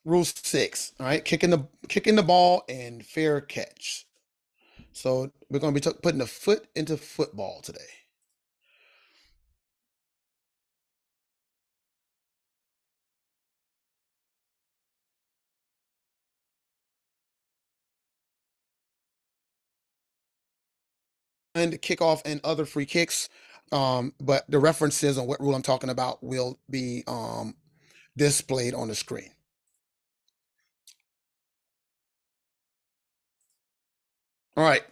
Rule 6, all right, kicking the ball and fair catch. So we're going to be putting the foot into football today. And kickoff and other free kicks, but the references on what rule I'm talking about will be displayed on the screen. All right.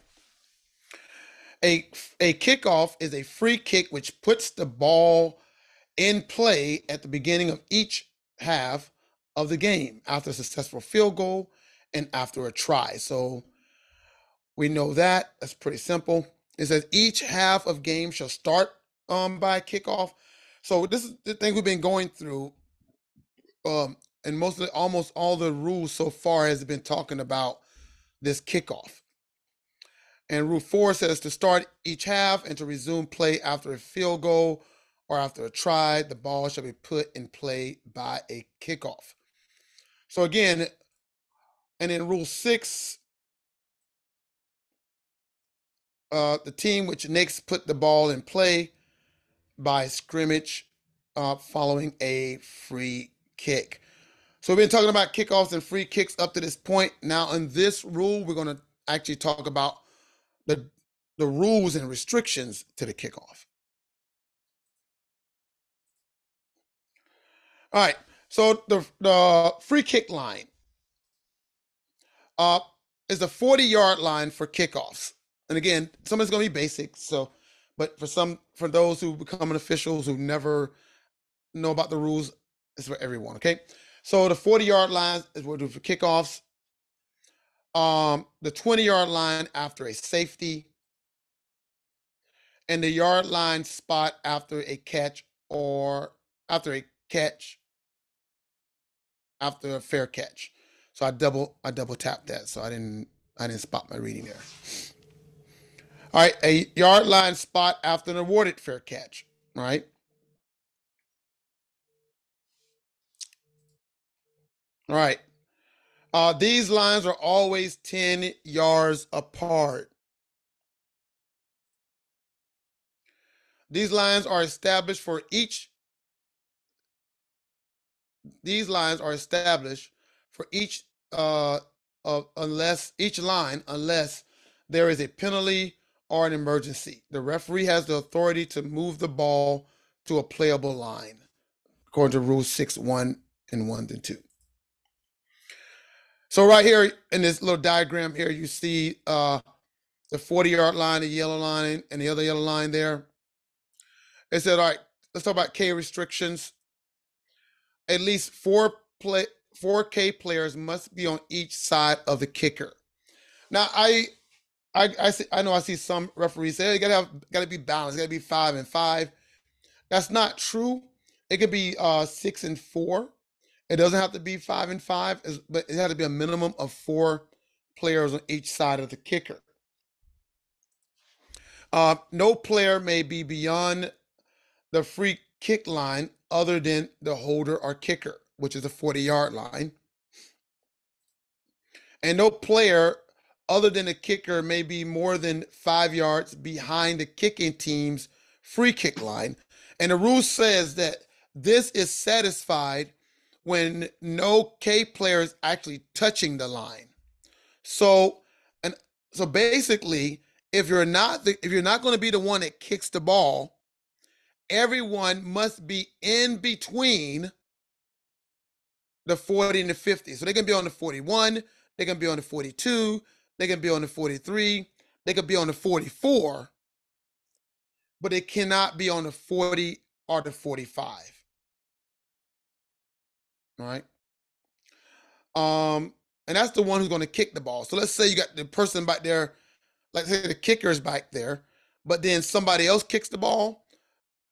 A, a kickoff is a free kick which puts the ball in play at the beginning of each half of the game after a successful field goal and after a try. So we know that. That's pretty simple. It says each half of game shall start by kickoff. So this is the thing we've been going through. And almost all the rules so far has been talking about this kickoff. And rule 4 says to start each half and to resume play after a field goal or after a try, the ball shall be put in play by a kickoff. So again, and in rule 6, the team which next put the ball in play by scrimmage following a free kick. So we've been talking about kickoffs and free kicks up to this point. Now in this rule, we're going to actually talk about the rules and restrictions to the kickoff. All right. So the free kick line uh, is the 40-yard line for kickoffs. And again, some is going to be basic. So, but for those who become officials who never know about the rules, it's for everyone. Okay. So the 40-yard line is what we do for kickoffs. The 20-yard line after a safety, and the yard line spot after a catch or after a catch after a fair catch. So I double tapped that, so I didn't spot my reading there. All right, a yard line spot after an awarded fair catch. All right. All right. These lines are always 10 yards apart. These lines are established for each. These lines are established for each unless each line unless there is a penalty or an emergency. The referee has the authority to move the ball to a playable line, according to Rule 6.1 and 1 and 2. So right here in this little diagram here, you see the 40-yard line, the yellow line, and the other yellow line there. It said, all right, let's talk about K restrictions. At least four K players must be on each side of the kicker. Now, I know I see some referees say, hey, you gotta be balanced. It gotta be 5 and 5. That's not true. It could be 6 and 4. It doesn't have to be 5 and 5, but it had to be a minimum of 4 players on each side of the kicker. No player may be beyond the free kick line other than the holder or kicker, which is the 40-yard line. And no player other than the kicker may be more than 5 yards behind the kicking team's free kick line. And the rule says that this is satisfied when no K player is actually touching the line. So, and so basically, if you're not going to be the one that kicks the ball, everyone must be in between the 40 and the 50. So they can be on the 41, they can be on the 42, they can be on the 43, they can be on the 44, but it cannot be on the 40 or the 45. All right. And that's the one who's going to kick the ball. So let's say you got the person back there, like say the kicker is back there, but then somebody else kicks the ball,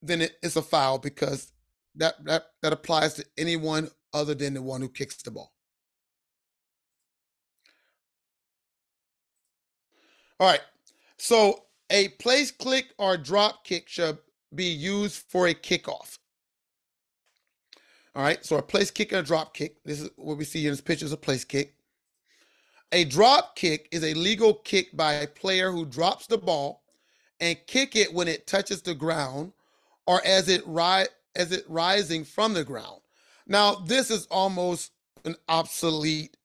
then it's a foul because that applies to anyone other than the one who kicks the ball. All right. So a place click or drop kick should be used for a kickoff. All right, so a place kick and a drop kick. This is what we see in this picture is a place kick. A drop kick is a legal kick by a player who drops the ball and kick it when it touches the ground or as it rising from the ground. Now, this is almost an obsolete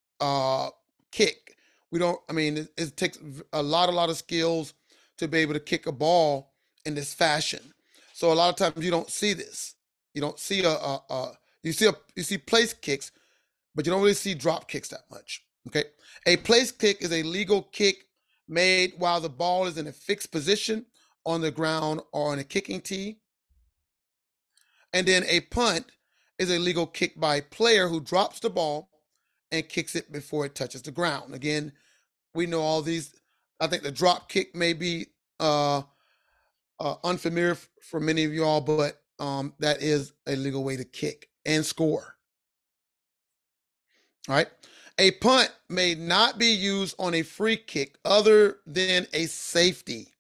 kick. We don't. I mean, it takes a lot of skills to be able to kick a ball in this fashion. So a lot of times you don't see this. You don't see you see place kicks, but you don't really see drop kicks that much. Okay, a place kick is a legal kick made while the ball is in a fixed position on the ground or on a kicking tee. And then a punt is a legal kick by a player who drops the ball and kicks it before it touches the ground. Again, we know all these. I think the drop kick may be unfamiliar for many of y'all, but that is a legal way to kick and score. All right. A punt may not be used on a free kick other than a safety.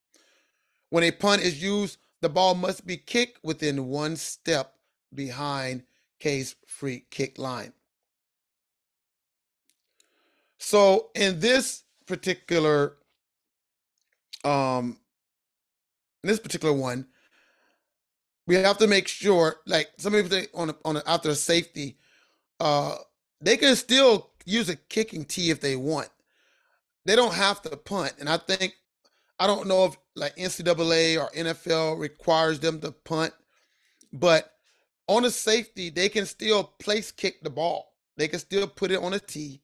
When a punt is used, the ball must be kicked within one step behind K's free kick line. So in this particular one, we have to make sure, like some people say after a safety, they can still use a kicking tee if they want. They don't have to punt. And I don't know if like NCAA or NFL requires them to punt, but on a safety, they can still place kick the ball. They can still put it on a tee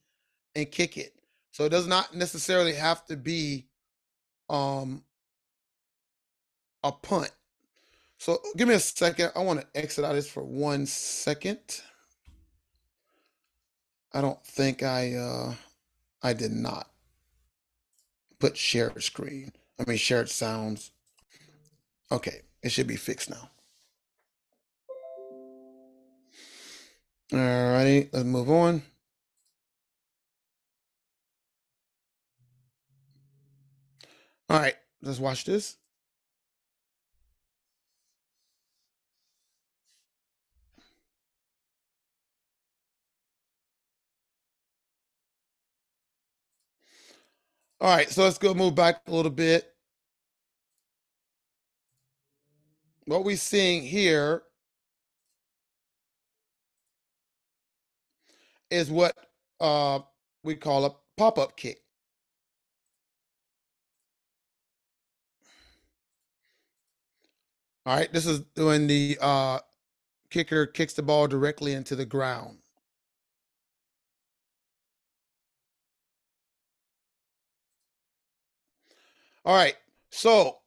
and kick it. So it does not necessarily have to be a punt. So give me a second. I want to exit out of this for 1 second. I don't think I did not put shared screen. I mean shared sounds. Okay, it should be fixed now. Alrighty, let's move on. All right, let's watch this. All right, so let's go move back a little bit. What we're seeing here is what we call a pop-up kick. All right, this is when the kicker kicks the ball directly into the ground. All right, so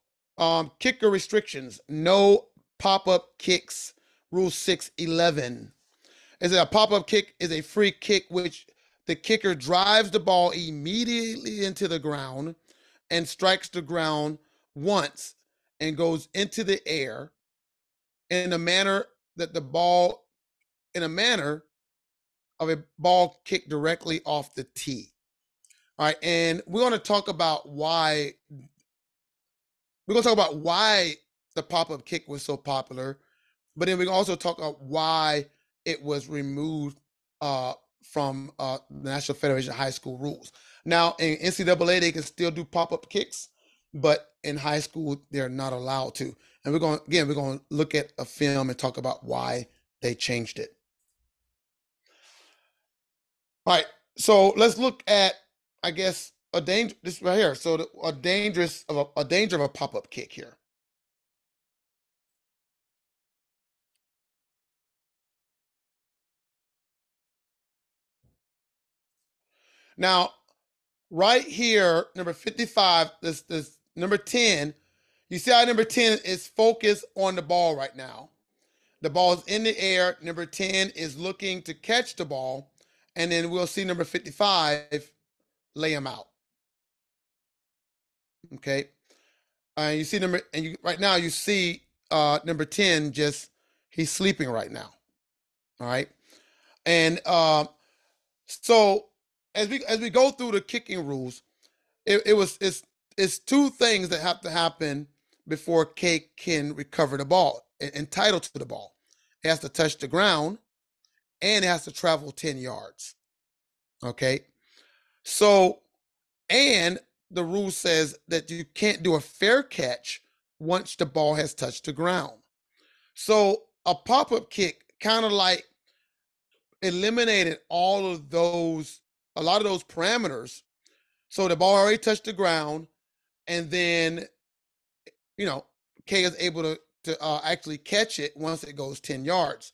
kicker restrictions: no pop-up kicks. Rule 611 is that a pop-up kick is a free kick which the kicker drives the ball immediately into the ground and strikes the ground once and goes into the air in a manner that the ball in a manner of a ball kicked directly off the tee. All right, and we're going to talk about why the pop-up kick was so popular, but then we can also talk about why it was removed from the National Federation of High School rules. Now, in NCAA, they can still do pop-up kicks, but in high school, they're not allowed to. And we're going to look at a film and talk about why they changed it. All right, so let's look at, I guess, a danger. This right here. So a danger of a pop-up kick here. Now, right here, number 55, this number 10, you see how number 10 is focused on the ball right now. The ball is in the air. Number 10 is looking to catch the ball. And then we'll see number 55 lay him out. Okay. You see right now you see number 10 he's sleeping right now. All right. And so as we go through the kicking rules, it's two things that have to happen before K can recover the ball, entitled to the ball. It has to touch the ground, and it has to travel 10 yards. Okay. So, and the rule says that you can't do a fair catch once the ball has touched the ground. So a pop-up kick kind of like eliminated a lot of those parameters. So the ball already touched the ground, and then you know K is able to actually catch it once it goes 10 yards.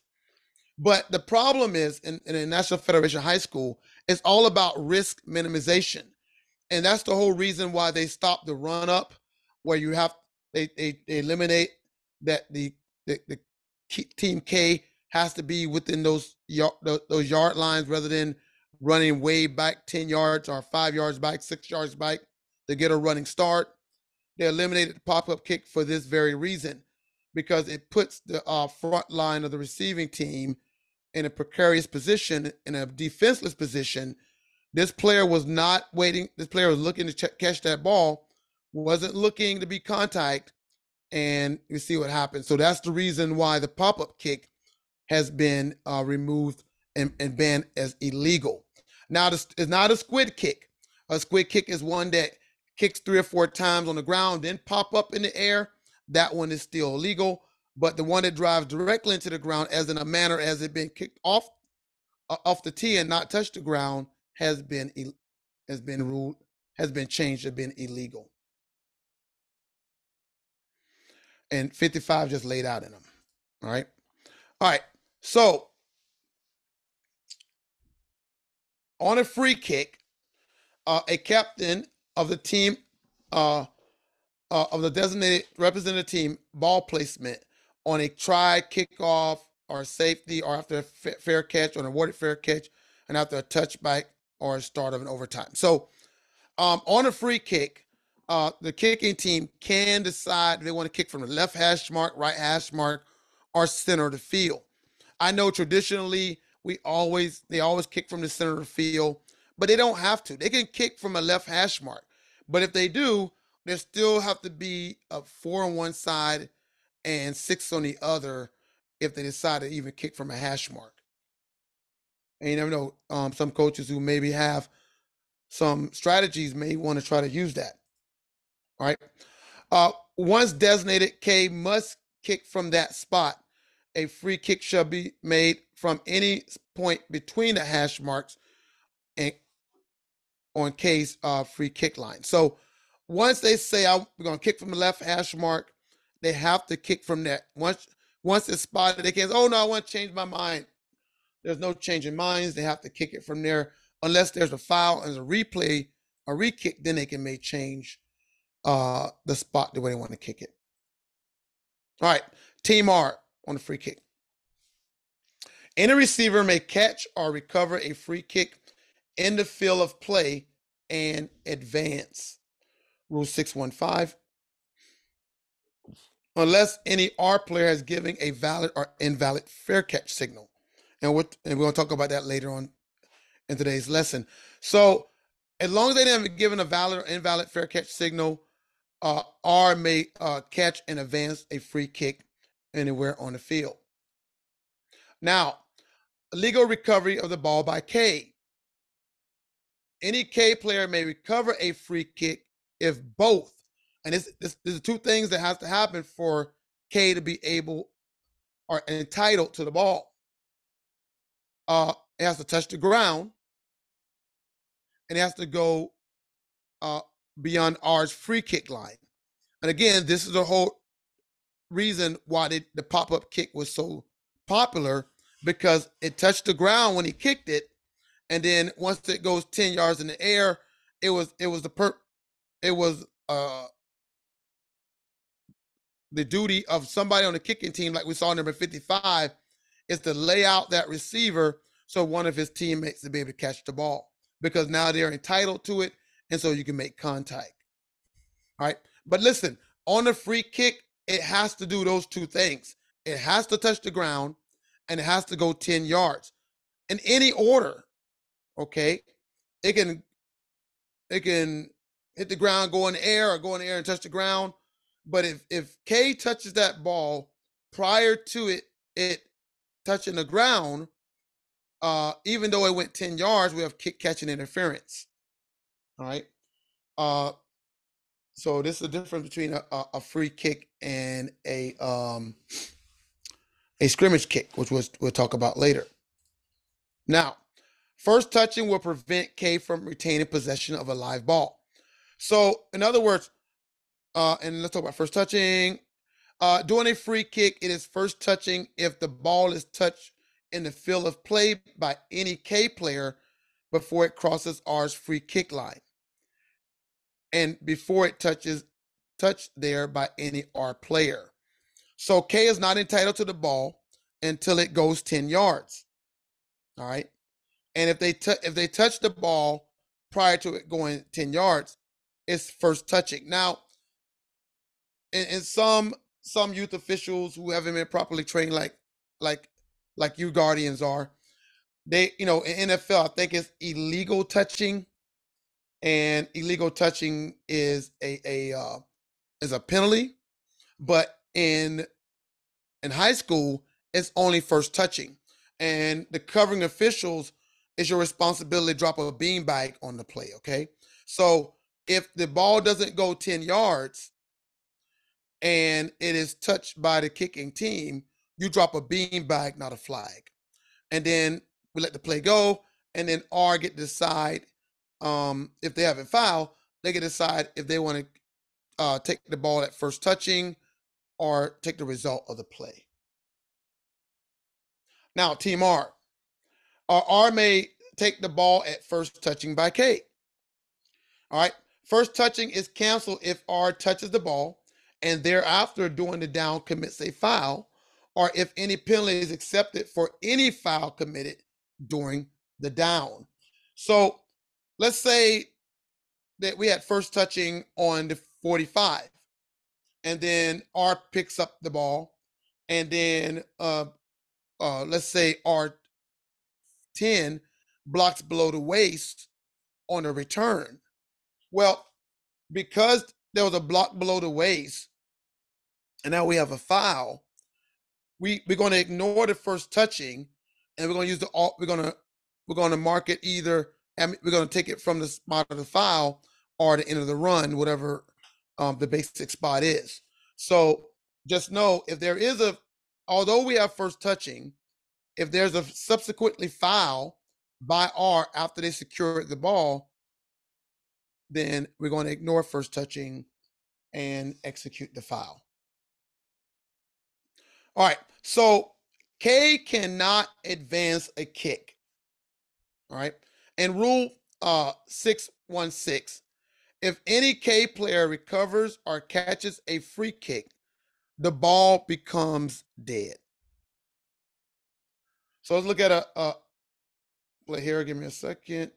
But the problem is in the National Federation High School, it's all about risk minimization. And that's the whole reason why they stopped the run up, where you have they eliminate that the team K has to be within those yard lines rather than running way back 10 yards or 5 yards back, 6 yards back to get a running start. They eliminated the pop-up kick for this very reason, because it puts the front line of the receiving team in a precarious position, in a defenseless position. This player was not waiting. This player was looking to catch that ball, wasn't looking to be contact, and you see what happened. So that's the reason why the pop-up kick has been removed and banned as illegal. Now, this is not a squid kick. A squid kick is one that kicks 3 or 4 times on the ground, then pop up in the air. That one is still illegal. But the one that drives directly into the ground, as in a manner as it been kicked off the tee and not touch the ground, has been ruled, has been changed to been illegal. And 55 just laid out in them. All right. All right. So on a free kick, a captain of the team of the designated representative team ball placement on a try, kickoff, or safety, or after a fair catch, or an awarded fair catch, and after a touchback or a start of an overtime. So on a free kick, the kicking team can decide if they want to kick from the left hash mark, right hash mark, or center of the field. I know traditionally they always kick from the center of the field, but they don't have to. They can kick from a left hash mark. But if they do, there still have to be a 4 on one side and 6 on the other if they decide to even kick from a hash mark. And you never know, some coaches who maybe have some strategies may want to try to use that. All right. Once designated, K must kick from that spot. A free kick shall be made from any point between the hash marks and on K's free kick line. So once they say we're going to kick from the left hash mark, they have to kick from that. Once it's spotted, they can't say, oh no, I want to change my mind. There's no change in minds. They have to kick it from there. Unless there's a foul and a replay, a re-kick, then they can make change the spot the way they want to kick it. All right, Team R on the free kick. Any receiver may catch or recover a free kick in the field of play and advance. Rule 615. Unless any R player has given a valid or invalid fair catch signal. And we're going to talk about that later on in today's lesson. So as long as they haven't given a valid or invalid fair catch signal, R may catch and advance a free kick anywhere on the field. Now, legal recovery of the ball by K. Any K player may recover a free kick if both, and this are 2 things that has to happen for K to be able or entitled to the ball. It has to touch the ground, and it has to go beyond R's free kick line. And again, this is the whole reason why the pop-up kick was so popular, because it touched the ground when he kicked it, and then once it goes 10 yards in the air, it was the duty of somebody on the kicking team, like we saw number 55, is to lay out that receiver so one of his teammates to be able to catch the ball, because now they're entitled to it, and so you can make contact. All right. But listen, on the free kick, it has to do those 2 things. It has to touch the ground, and it has to go 10 yards. In any order, okay? It can hit the ground, go in the air, or go in the air and touch the ground. But if K touches that ball prior to it touching the ground, even though it went 10 yards, we have kick catching interference. All right. So this is the difference between a free kick and a scrimmage kick, which we'll talk about later. Now, first touching will prevent K from retaining possession of a live ball. So, in other words, and let's talk about first touching. During a free kick, it is first touching if the ball is touched in the field of play by any K player before it crosses R's free kick line, and before it touched there by any R player. So K is not entitled to the ball until it goes 10 yards. All right. And if they touch the ball prior to it going 10 yards, it's first touching. Now, in some youth officials who haven't been properly trained like you guardians are, they, in NFL, I think it's illegal touching, and illegal touching is a penalty. But in high school, it's only first touching, and the covering officials, it's your responsibility to drop a beanbag on the play. Okay, so if the ball doesn't go 10 yards and it is touched by the kicking team, you drop a beanbag, not a flag, and then we let the play go, and then R get to decide, if they haven't fouled, they get to decide if they want to take the ball at first touching or take the result of the play. Now, Team R. R may take the ball at first touching by K. All right. First touching is canceled if R touches the ball and thereafter during the down commits a foul, or if any penalty is accepted for any foul committed during the down. So let's say that we had first touching on the 45, and then R picks up the ball, and then let's say R10 blocks below the waist on a return. Well, because there was a block below the waist, and now we have a foul, we're going to ignore the first touching, and we're going to use we're going to mark it either, and we're going to take it from the spot of the foul or the end of the run, whatever the basic spot is. So just know, if there is although we have first touching, if there's a subsequently foul by R after they secure the ball, then we're going to ignore first touching and execute the foul. All right, so K cannot advance a kick. All right, and Rule 616, if any K player recovers or catches a free kick, the ball becomes dead. So let's look at a play here. Give me a second.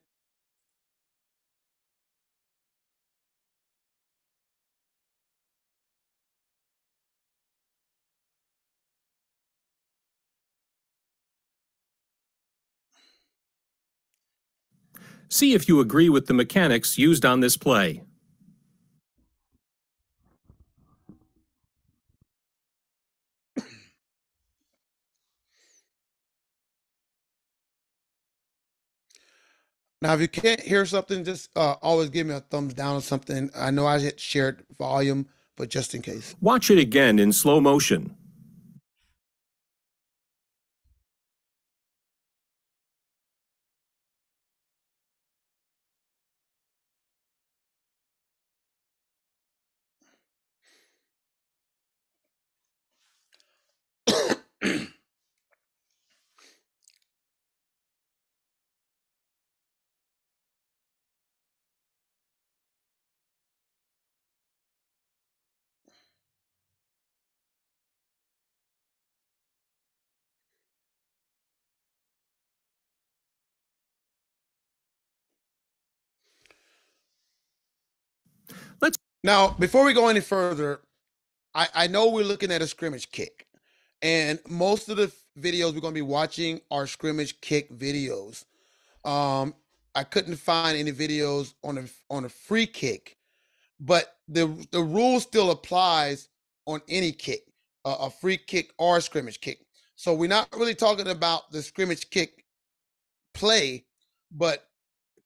See if you agree with the mechanics used on this play. Now, if you can't hear something, just always give me a thumbs down or something. I know I hit shared volume, but just in case. Watch it again in slow motion. Now, before we go any further, I know we're looking at a scrimmage kick, and most of the videos we're going to be watching are scrimmage kick videos. I couldn't find any videos on a free kick, but the rule still applies on any kick, a free kick or a scrimmage kick. So we're not really talking about the scrimmage kick play, but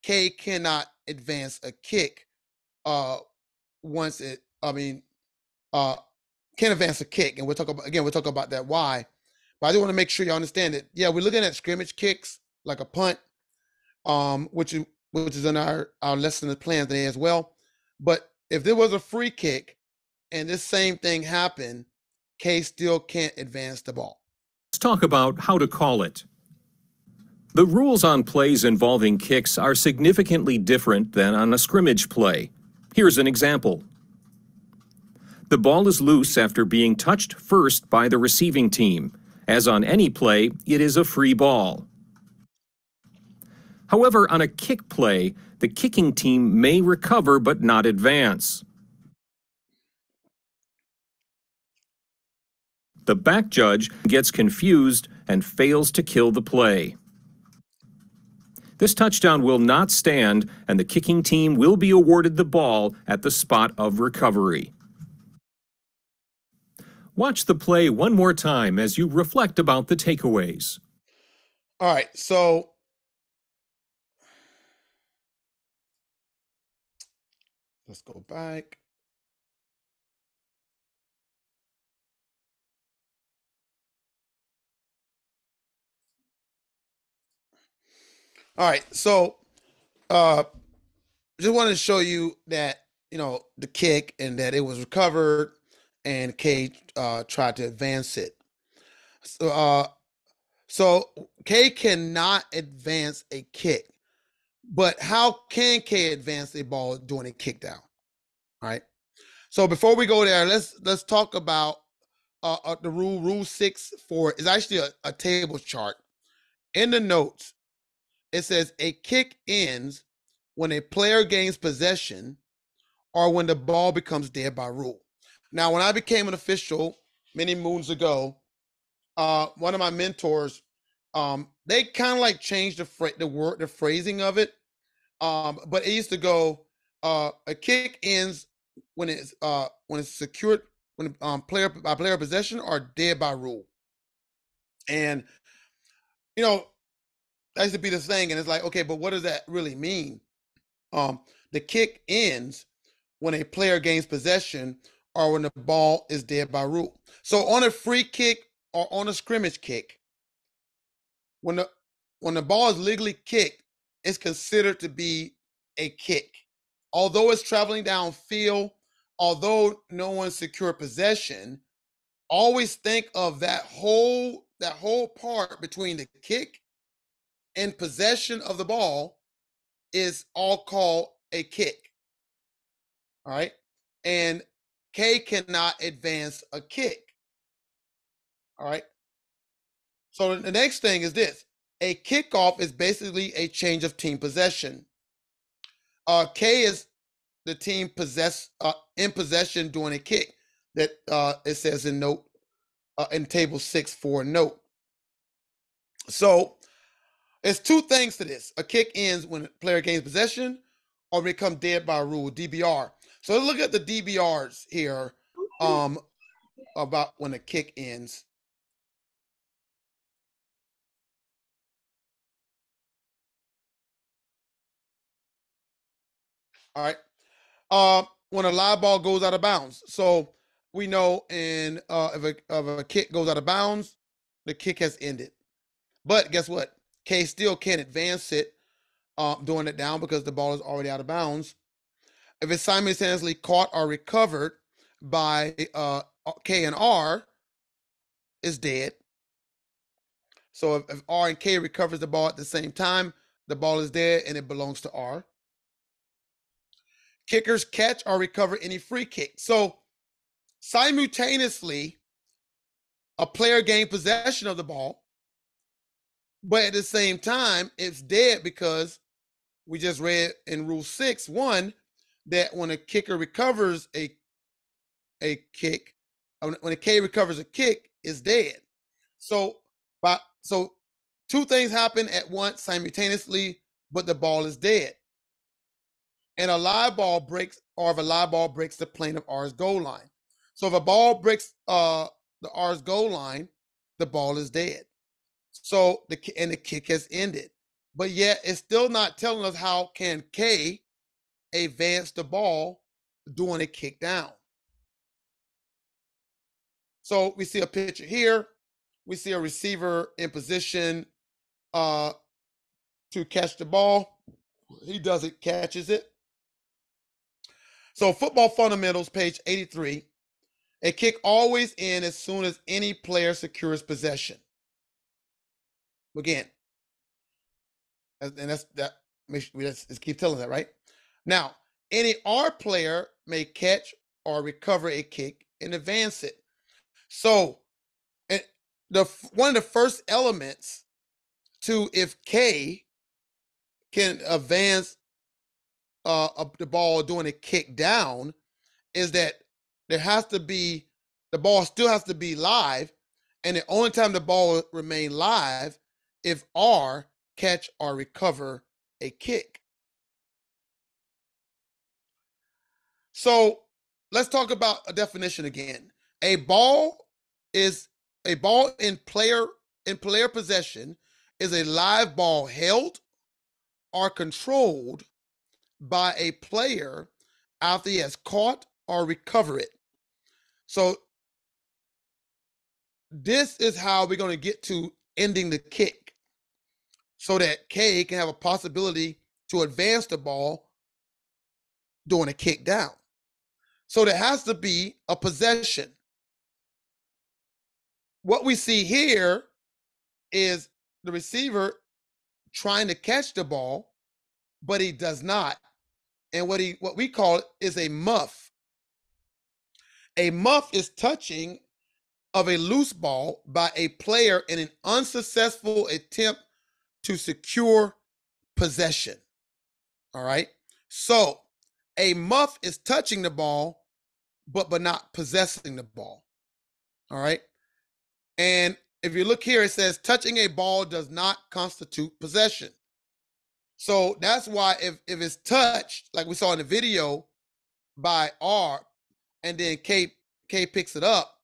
K cannot advance a kick once it, I mean, can advance a kick. And we'll talk about that why. But I do want to make sure you understand it. Yeah, we're looking at scrimmage kicks like a punt, which is in our lesson plan today as well. But if there was a free kick and this same thing happened, K still can't advance the ball. Let's talk about how to call it. The rules on plays involving kicks are significantly different than on a scrimmage play. Here's an example. The ball is loose after being touched first by the receiving team. As on any play, it is a free ball. However, on a kick play, the kicking team may recover but not advance. The back judge gets confused and fails to kill the play. This touchdown will not stand, and the kicking team will be awarded the ball at the spot of recovery. Watch the play one more time as you reflect about the takeaways. All right, so let's go back. All right, so just wanted to show you that, the kick and that it was recovered and K tried to advance it. So K cannot advance a kick, but how can K advance a ball during a kick down? All right. So before we go there, let's talk about the rule 6 for is actually a table chart. In the notes, it says a kick ends when a player gains possession or when the ball becomes dead by rule. Now, when I became an official many moons ago, one of my mentors, they kind of like changed the phrasing of it. But it used to go, a kick ends when it's secured, when player by player possession or dead by rule. And that used to be the thing, and it's like, okay, but what does that really mean? The kick ends when a player gains possession or when the ball is dead by rule. So on a free kick or on a scrimmage kick, when the ball is legally kicked, it's considered to be a kick. Although it's traveling downfield, although no one secured possession, always think of that whole part between the kick and possession of the ball is all called a kick. All right. And K cannot advance a kick. All right. So the next thing is this. A kickoff is basically a change of team possession. K is the team in possession during a kick that it says in table 6 for note. So there's two things to this. A kick ends when a player gains possession or become dead by rule, DBR. So let's look at the DBRs here about when a kick ends. All right. When a live ball goes out of bounds. So we know if a kick goes out of bounds, the kick has ended. But guess what? K still can't advance it during it down because the ball is already out of bounds. If it's simultaneously caught or recovered by K and R, it's dead. So if R and K recovers the ball at the same time, the ball is dead and it belongs to R. Kickers catch or recover any free kick. So simultaneously, a player gained possession of the ball, but at the same time, it's dead because we just read in Rule 6.1 that when a kicker recovers a kick, when a K recovers a kick, it's dead. So two things happen at once simultaneously, but the ball is dead. And a live ball breaks, or if a live ball breaks the plane of R's goal line. So if a ball breaks the R's goal line, the ball is dead. So the kick has ended. but yet it's still not telling us how can K advance the ball doing a kick down. So we see a picture here. We see a receiver in position to catch the ball. He does it, catches it. So football fundamentals, page 83. A kick always ends as soon as any player secures possession. Again, and that's that. Let's keep telling that, right? Now, any R player may catch or recover a kick and advance it. So, one of the first elements to if K can advance the ball doing a kick down is that there has to be, the ball still has to be live, and the only time the ball will remain live if R catch or recover a kick. So let's talk about a definition again. A ball in player possession is a live ball held or controlled by a player after he has caught or recovered it. So this is how we're going to get to ending the kick so that K can have a possibility to advance the ball doing a kick down. So there has to be a possession. What we see here is the receiver trying to catch the ball, but he does not. And what we call it is a muff. A muff is touching of a loose ball by a player in an unsuccessful attempt to secure possession. All right. So a muff is touching the ball, but not possessing the ball. All right. And if you look here, it says touching a ball does not constitute possession. So that's why if it's touched, like we saw in the video by R, and then K picks it up,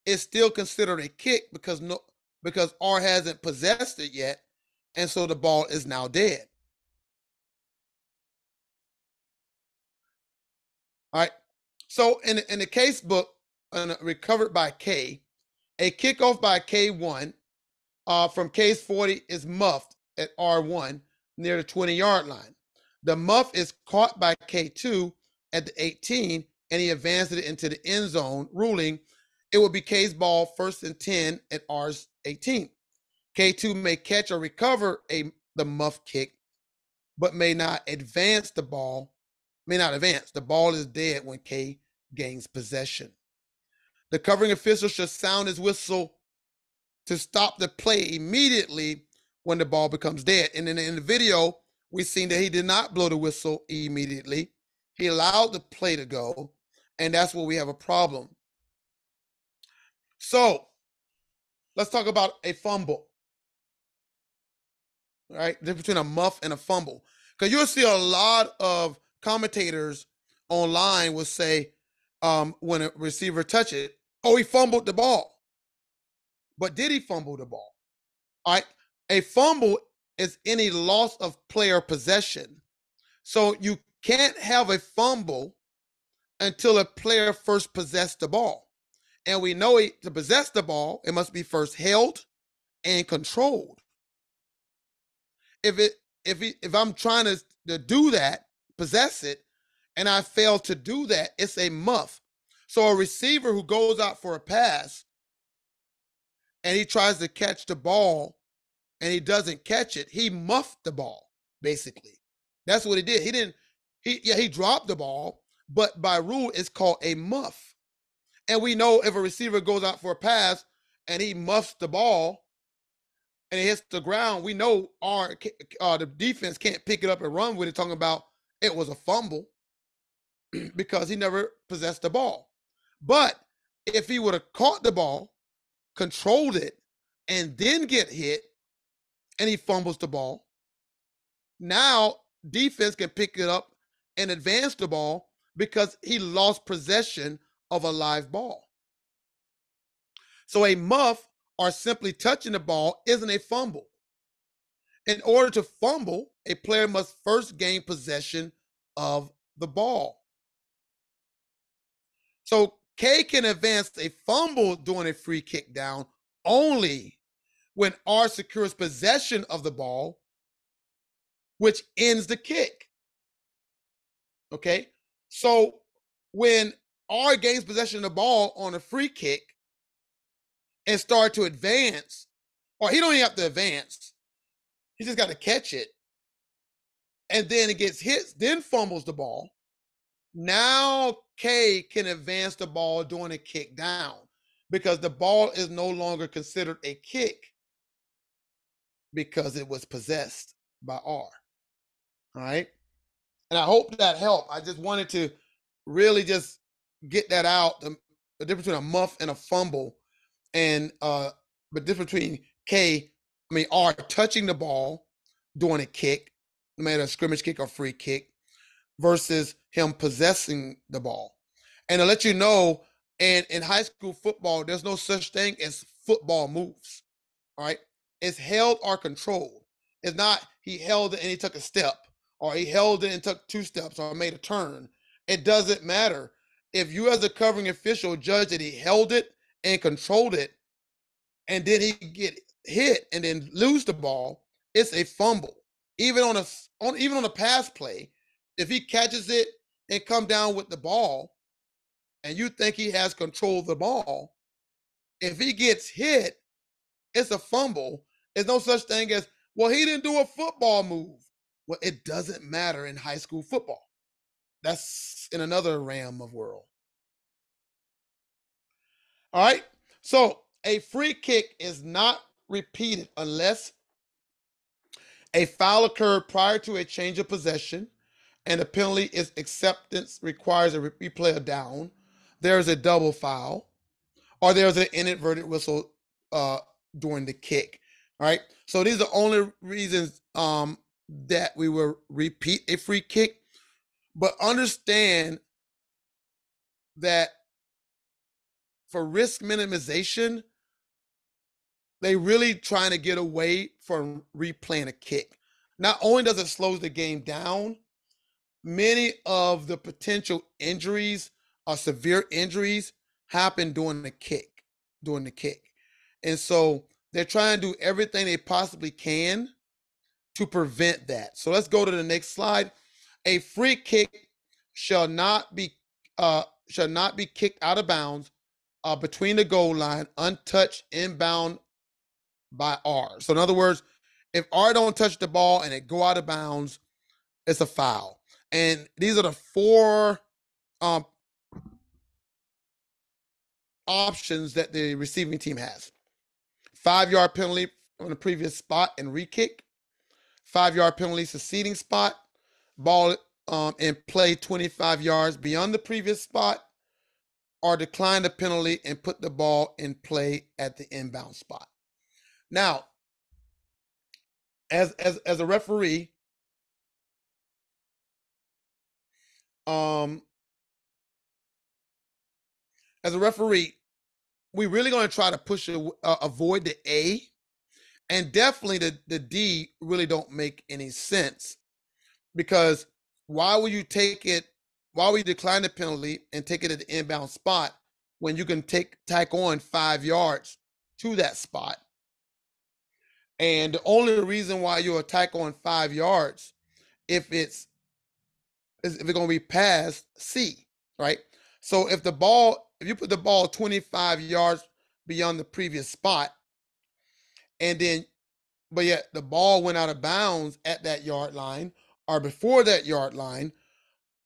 it's still considered a kick because R hasn't possessed it yet, and so the ball is now dead. All right. So in the case book, recovered by K, a kickoff by K1 from case 40 is muffed at R1 near the 20-yard line. The muff is caught by K2 at the 18, and he advanced it into the end zone, ruling it will be K's ball 1st and 10 at R's 18. K2 may catch or recover the muff kick, but may not advance the ball. The ball is dead when K gains possession. The covering official should sound his whistle to stop the play immediately when the ball becomes dead. And then in the video, we've seen that he did not blow the whistle immediately. He allowed the play to go, and that's where we have a problem. So let's talk about a fumble. All right, the difference between a muff and a fumble. Because you'll see a lot of commentators online will say when a receiver touches it, oh, he fumbled the ball. But did he fumble the ball? All right, a fumble is any loss of player possession. So you can't have a fumble until a player first possessed the ball. And we know to possess the ball, it must be first held and controlled. If I'm trying to do that, possess it, and I fail to do that, it's a muff. So a receiver who goes out for a pass and he tries to catch the ball and he doesn't catch it, he muffed the ball, basically. That's what he did. He dropped the ball, but by rule, it's called a muff. And we know if a receiver goes out for a pass and he muffs the ball and it hits the ground, we know the defense can't pick it up and run with it, talking about it was a fumble because he never possessed the ball. But if he would have caught the ball, controlled it, and then get hit, and he fumbles the ball, now defense can pick it up and advance the ball because he lost possession of a live ball. So a muff or simply touching the ball isn't a fumble. In order to fumble, a player must first gain possession of the ball. So K can advance a fumble during a free kick down only when R secures possession of the ball, which ends the kick. Okay? So when R gains possession of the ball on a free kick and start to advance, or he don't even have to advance, he just got to catch it, and then it gets hit, then fumbles the ball. Now K can advance the ball during a kick down because the ball is no longer considered a kick because it was possessed by R. All right. And I hope that helped. I just wanted to really just get that out. The difference between a muff and a fumble, and the difference between R touching the ball during a kick, no matter a scrimmage kick or free kick, versus him possessing the ball. And to let you know, and in high school football, there's no such thing as football moves. All right. It's held or controlled. It's not he held it and he took a step, or he held it and took 2 steps, or made a turn. It doesn't matter. If you, as a covering official, judge that he held it and controlled it, and then he get hit and then lose the ball, it's a fumble. Even on a pass play, if he catches it and come down with the ball, and you think he has control of the ball, if he gets hit, it's a fumble. There's no such thing as, well, he didn't do a football move. Well, it doesn't matter in high school football. That's in another realm of world. All right. So a free kick is not repeated unless a foul occurred prior to a change of possession and the penalty is acceptance requires a replay of down. There's a double foul, or there's an inadvertent whistle during the kick. All right. So these are the only reasons that we will repeat a free kick. But understand that for risk minimization, they really trying to get away from replaying a kick. Not only does it slow the game down, many of the potential injuries or severe injuries happen during the kick. And so they're trying to do everything they possibly can to prevent that. So let's go to the next slide. A free kick shall not be kicked out of bounds between the goal line, untouched, inbound by R. So in other words, if R don't touch the ball and it go out of bounds, it's a foul. And these are the 4 options that the receiving team has. 5-yard penalty on the previous spot and re-kick. 5-yard penalty succeeding spot. Ball in play 25 yards beyond the previous spot, or decline the penalty and put the ball in play at the inbound spot. Now, as a referee, we really going to try to push avoid the A, and definitely the D really don't make any sense, because why would you decline the penalty and take it at the inbound spot when you can tack on 5 yards to that spot? And the only reason why you attack on 5 yards if it's going to be past C, right? So if you put the ball 25 yards beyond the previous spot, and then, but yet the ball went out of bounds at that yard line or before that yard line,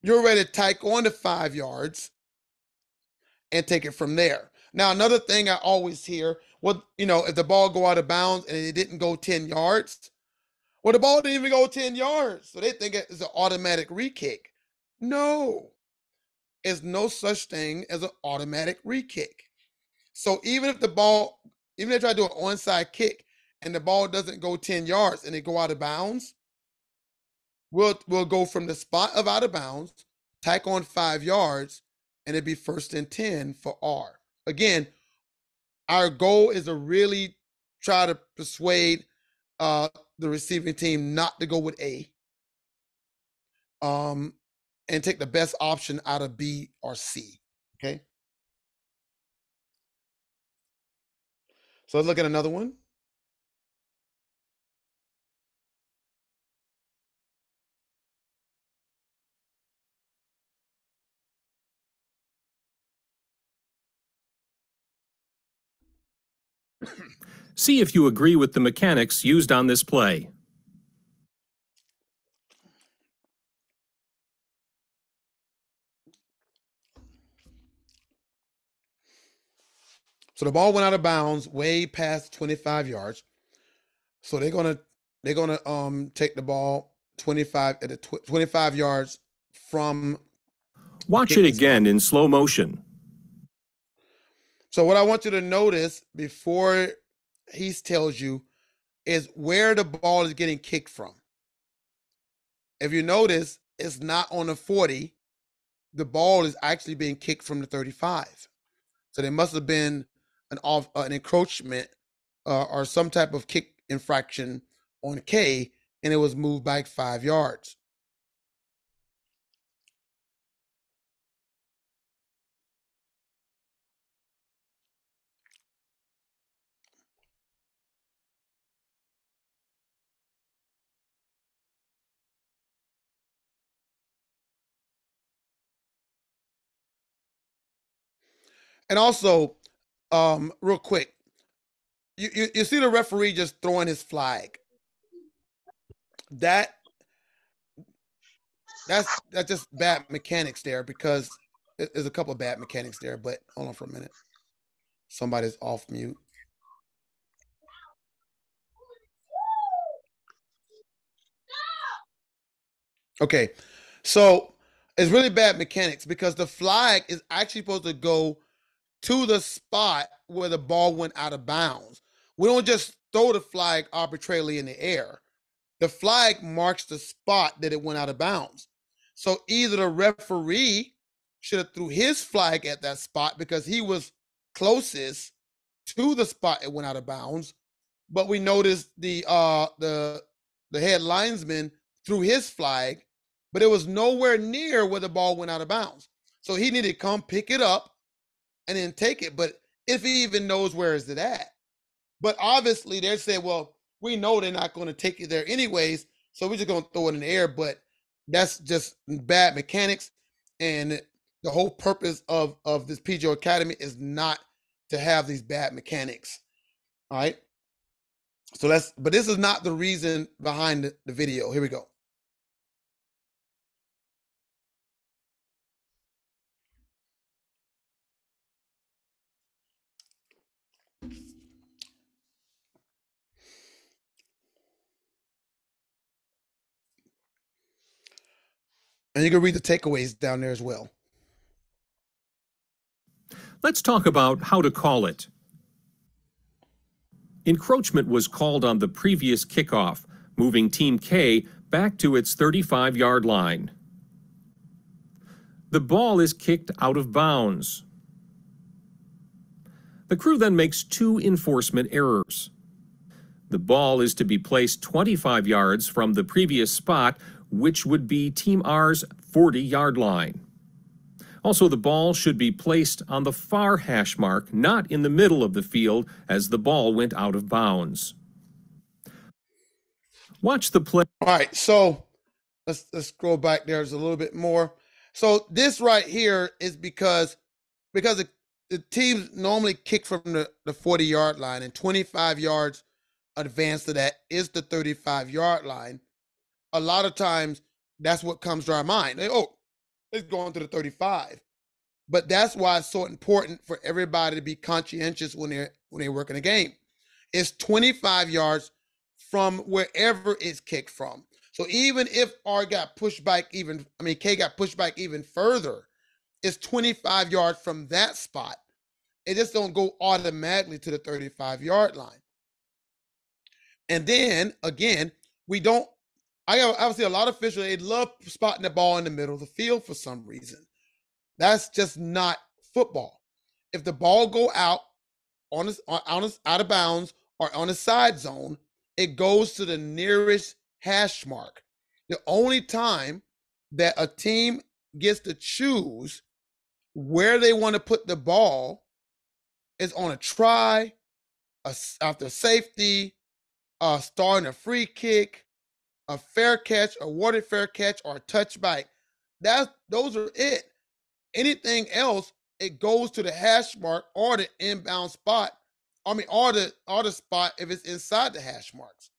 you're ready to tack on to 5 yards and take it from there. Now, another thing I always hear, if the ball go out of bounds and it didn't go 10 yards, well, the ball didn't even go 10 yards. So they think it's an automatic re-kick. No, there's no such thing as an automatic re-kick. So even if they try to do an onside kick and the ball doesn't go 10 yards and it go out of bounds, we'll go from the spot of out of bounds, tack on 5 yards, and it'd be 1st and 10 for R. Again, our goal is to really try to persuade the receiving team not to go with A, and take the best option out of B or C. Okay. So let's look at another one. See if you agree with the mechanics used on this play. So the ball went out of bounds way past 25 yards. So they're gonna take the ball 25 yards from. Watch it again in slow motion. So what I want you to notice before he tells you is where the ball is getting kicked from. If you notice, it's not on the 40. The ball is actually being kicked from the 35. So there must have been an encroachment or some type of kick infraction on K, and it was moved back 5 yards. And also, real quick, you see the referee just throwing his flag. That's just bad mechanics there, because there's a couple of bad mechanics there. But hold on for a minute. Somebody's off mute. Okay, so it's really bad mechanics because the flag is actually supposed to go to the spot where the ball went out of bounds. We don't just throw the flag arbitrarily in the air. The flag marks the spot that it went out of bounds. So either the referee should have threw his flag at that spot because he was closest to the spot it went out of bounds, but we noticed the head linesman threw his flag, but it was nowhere near where the ball went out of bounds. So he needed to come pick it up and then take it. But if he even knows where is it at. But obviously they're saying, well, we know they're not going to take it there anyways, so we're just going to throw it in the air. But that's just bad mechanics. And the whole purpose of this PGO Academy is not to have these bad mechanics. All right. So but this is not the reason behind the video. Here we go. And you can read the takeaways down there as well. Let's talk about how to call it. Encroachment was called on the previous kickoff, moving Team K back to its 35-yard line. The ball is kicked out of bounds. The crew then makes two enforcement errors. The ball is to be placed 25 yards from the previous spot, which would be Team R's 40-yard line. Also, the ball should be placed on the far hash mark, not in the middle of the field, as the ball went out of bounds. Watch the play. All right, so let's scroll back. There's a little bit more. So this right here is because the teams normally kick from the 40-yard line, and 25 yards advance to that is the 35-yard line. A lot of times, that's what comes to our mind. It's going to the 35. But that's why it's so important for everybody to be conscientious when they're working a game. It's 25 yards from wherever it's kicked from. So even if K got pushed back even further, it's 25 yards from that spot. It just don't go automatically to the 35-yard line. And then again, I see a lot of officials, they love spotting the ball in the middle of the field for some reason. That's just not football. If the ball go out out of bounds or on a side zone, it goes to the nearest hash mark. The only time that a team gets to choose where they want to put the ball is on a try, after safety, starting a free kick, a fair catch, awarded fair catch, or a touchback. Those are it. Anything else, it goes to the hash mark or the inbound spot. I mean, or the spot if it's inside the hash marks.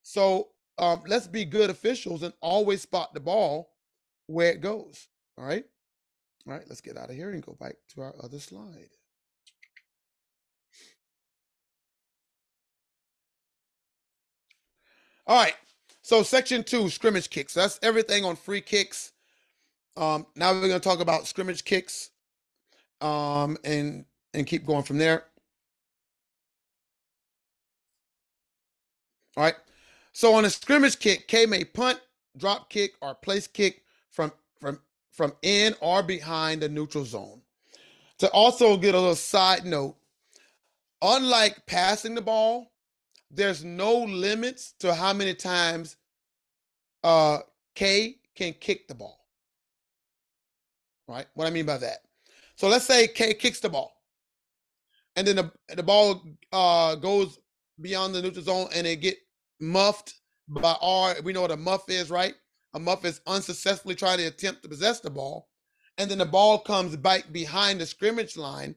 So let's be good officials and always spot the ball where it goes. All right. All right. Let's get out of here and go back to our other slide. All right. So section 2, scrimmage kicks. That's everything on free kicks. Now we're going to talk about scrimmage kicks, and keep going from there. All right. So on a scrimmage kick, K may punt, drop kick, or place kick from in or behind the neutral zone. To also get a little side note, unlike passing the ball, there's no limits to how many times K can kick the ball. Right? What I mean by that. So let's say K kicks the ball, and then the ball goes beyond the neutral zone and it get muffed by R. We know what a muff is, right? A muff is unsuccessfully trying to attempt to possess the ball, and then the ball comes back behind the scrimmage line.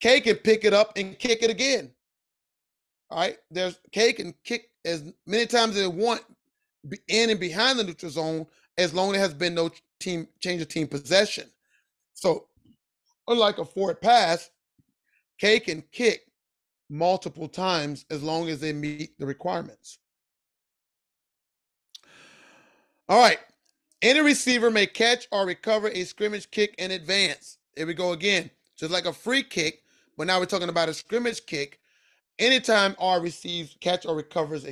K can pick it up and kick it again. All right, K can kick as many times as it want in and behind the neutral zone, as long as there has been no change of team possession. So, unlike a forward pass, K can kick multiple times as long as they meet the requirements. All right. Any receiver may catch or recover a scrimmage kick in advance. Here we go again. Just like a free kick, but now we're talking about a scrimmage kick. Anytime R receives, catch, or recovers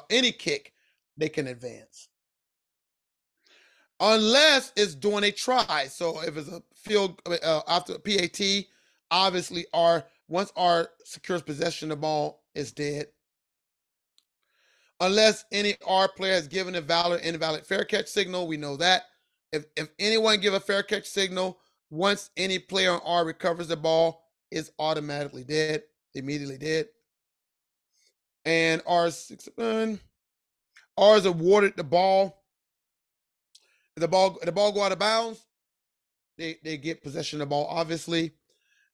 any kick, they can advance. Unless it's doing a try. So if it's a field after PAT, obviously once R secures possession of the ball, it's dead. Unless any R player has given a valid or invalid fair catch signal, we know that. If anyone give a fair catch signal, once any player on R recovers the ball, it's automatically dead, immediately dead. And R is awarded the ball. If the ball go out of bounds, they get possession of the ball, obviously.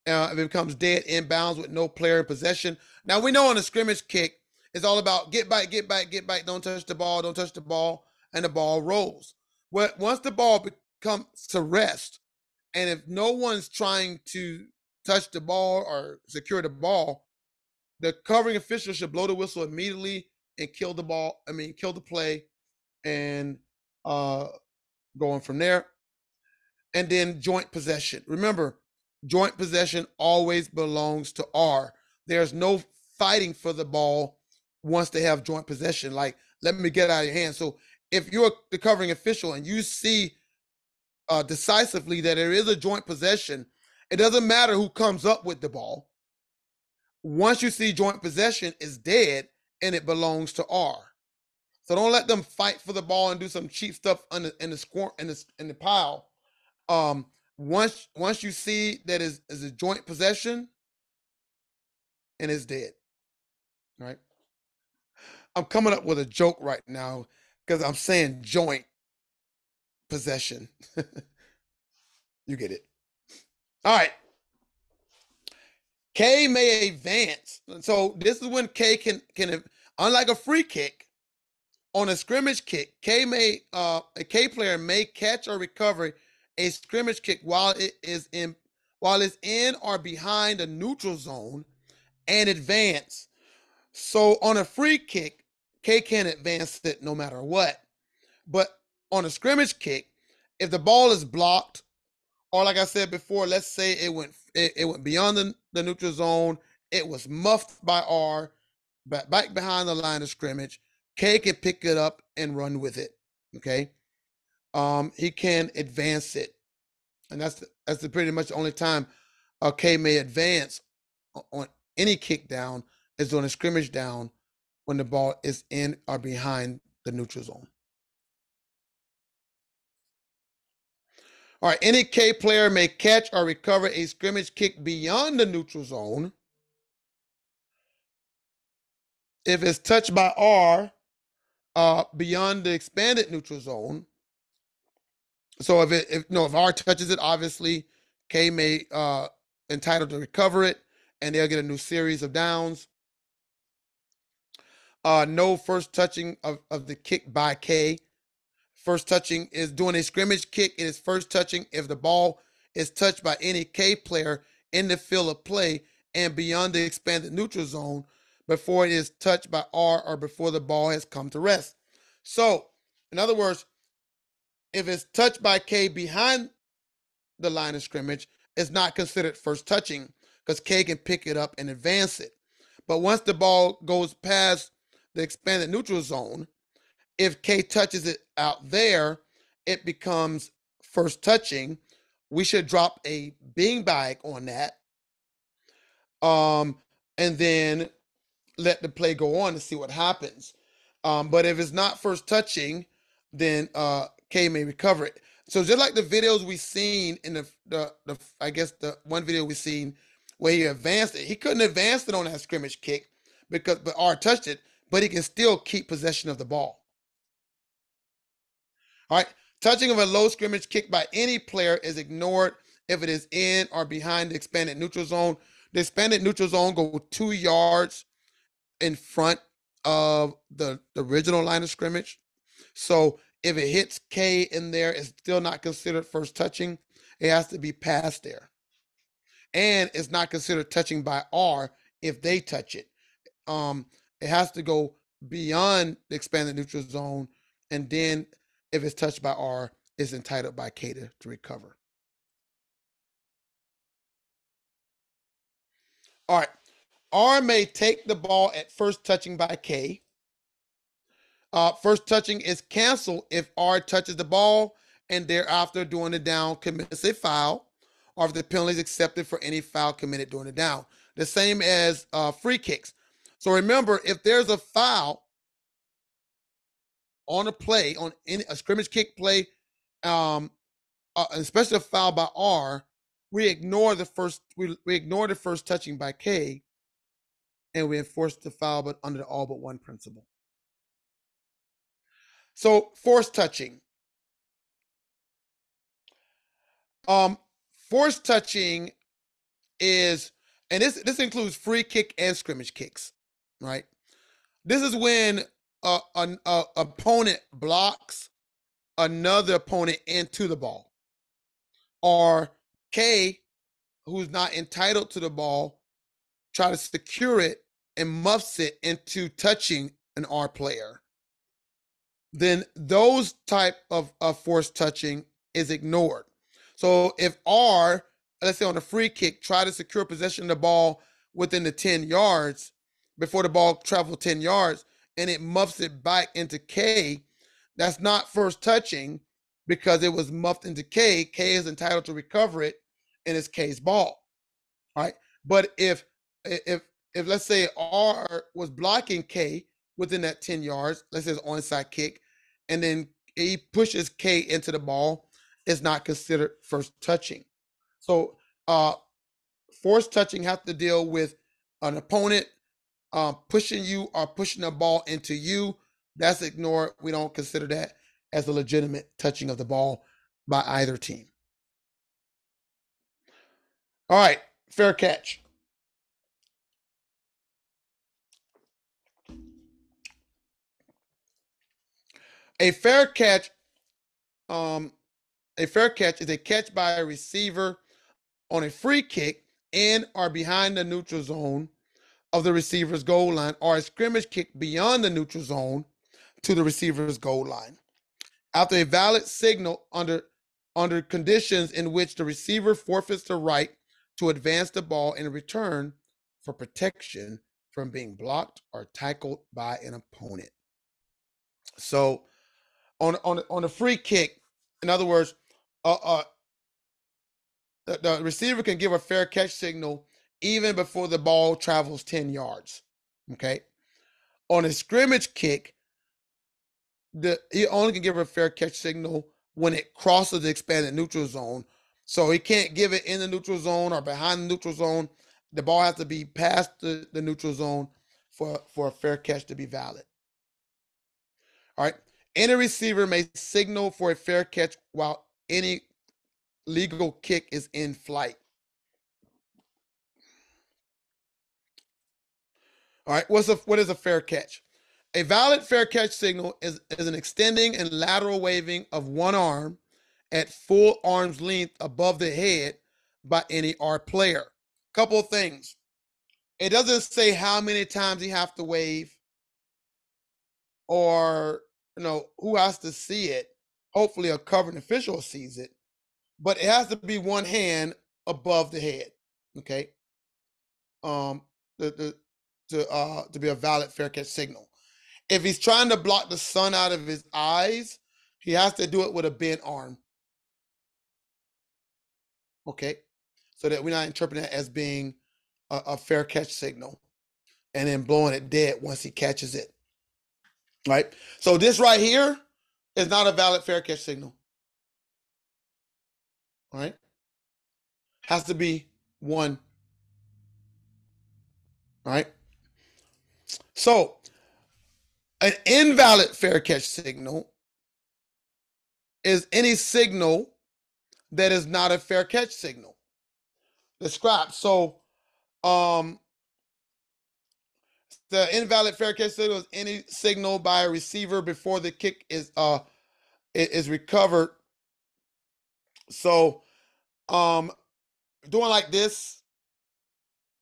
If it becomes dead inbounds with no player in possession. Now we know on a scrimmage kick, it's all about get back, don't touch the ball, and the ball rolls. Once the ball comes to rest, and if no one's trying to touch the ball or secure the ball, the covering official should blow the whistle immediately and kill the play, and going from there. And then joint possession. Remember, joint possession always belongs to R. There's no fighting for the ball once they have joint possession. Like, let me get out of your hand. So if you're the covering official and you see decisively that there is a joint possession, it doesn't matter who comes up with the ball. Once you see joint possession, it's dead and it belongs to R. So don't let them fight for the ball and do some cheap stuff in the pile. Once you see that is a joint possession, and it's dead. Right? I'm coming up with a joke right now because I'm saying joint possession. You get it. All right. K may advance. So this is when K can unlike a free kick, on a scrimmage kick, a K player may catch or recover a scrimmage kick while it's in or behind the neutral zone and advance. So on a free kick, K can't advance it no matter what. But on a scrimmage kick, if the ball is blocked, or like I said before, let's say it went beyond the neutral zone, it was muffed by R, back behind the line of scrimmage, K can pick it up and run with it. Okay, he can advance it, and that's pretty much the only time K may advance on any kick down is on a scrimmage down when the ball is in or behind the neutral zone. All right, any K player may catch or recover a scrimmage kick beyond the neutral zone if it's touched by R beyond the expanded neutral zone. So if R touches it, obviously K may entitled to recover it, and they'll get a new series of downs. No first touching of the kick by K. First touching is doing a scrimmage kick. It is first touching if the ball is touched by any K player in the field of play and beyond the expanded neutral zone before it is touched by R or before the ball has come to rest. So, in other words, if it's touched by K behind the line of scrimmage, it's not considered first touching because K can pick it up and advance it. But once the ball goes past the expanded neutral zone, if K touches it out there, it becomes first touching. We should drop a beanbag on that, and then let the play go on to see what happens. But if it's not first touching, then K may recover it. So just like the videos we seen in the I guess the one video we seen where he advanced it, he couldn't advance it on that scrimmage kick but R touched it, but he can still keep possession of the ball. All right, touching of a low scrimmage kick by any player is ignored if it is in or behind the expanded neutral zone. The expanded neutral zone goes 2 yards in front of the original line of scrimmage. So if it hits K in there, it's still not considered first touching. It has to be past there. And it's not considered touching by R if they touch it. It has to go beyond the expanded neutral zone, and then if it's touched by R, it's entitled by K to recover. All right, R may take the ball at first touching by K. First touching is canceled if R touches the ball and thereafter during the down commits a foul, or if the penalty is accepted for any foul committed during the down. The same as free kicks. So remember, if there's a foul on a play, on a scrimmage kick play, especially a foul by R, we ignore the first touching by K, and we enforce the foul but under the all but one principle. So forced touching. Forced touching is, and this includes free kick and scrimmage kicks, right? This is when an opponent blocks another opponent into the ball, or K, who's not entitled to the ball, try to secure it and muffs it into touching an R player. Then those type of forced touching is ignored. So if R, let's say on a free kick, try to secure possession of the ball within the 10 yards before the ball travels 10 yards and it muffs it back into K, that's not first touching because it was muffed into K. K is entitled to recover it and it's K's ball. All right. But if let's say R was blocking K within that 10 yards, let's say it's onside kick, and then he pushes K into the ball, it's not considered first touching. So forced touching has to deal with an opponent pushing you or pushing the ball into you. That's ignored. We don't consider that as a legitimate touching of the ball by either team. All right, fair catch. A fair catch is a catch by a receiver on a free kick in or behind the neutral zone of the receiver's goal line, or a scrimmage kick beyond the neutral zone to the receiver's goal line, after a valid signal under conditions in which the receiver forfeits the right to advance the ball in return for protection from being blocked or tackled by an opponent. So on a free kick, in other words, the receiver can give a fair catch signal even before the ball travels 10 yards. Okay. On a scrimmage kick, he only can give a fair catch signal when it crosses the expanded neutral zone. So he can't give it in the neutral zone or behind the neutral zone. The ball has to be past the neutral zone for a fair catch to be valid. All right. Any receiver may signal for a fair catch while any legal kick is in flight. All right. What is a fair catch? A valid fair catch signal is an extending and lateral waving of one arm at full arm's length above the head by any R player. Couple of things. It doesn't say how many times you have to wave or who has to see it. Hopefully a covering official sees it, but it has to be one hand above the head. Okay. To be a valid fair catch signal. If he's trying to block the sun out of his eyes, he has to do it with a bent arm. Okay. So that we're not interpreting it as being a fair catch signal and then blowing it dead once he catches it. Right. So this right here is not a valid fair catch signal. All right. Has to be one. All right. So an invalid fair catch signal is any signal that is not a fair catch signal. Described. So the invalid fair catch signal is any signal by a receiver before the kick is recovered. So doing like this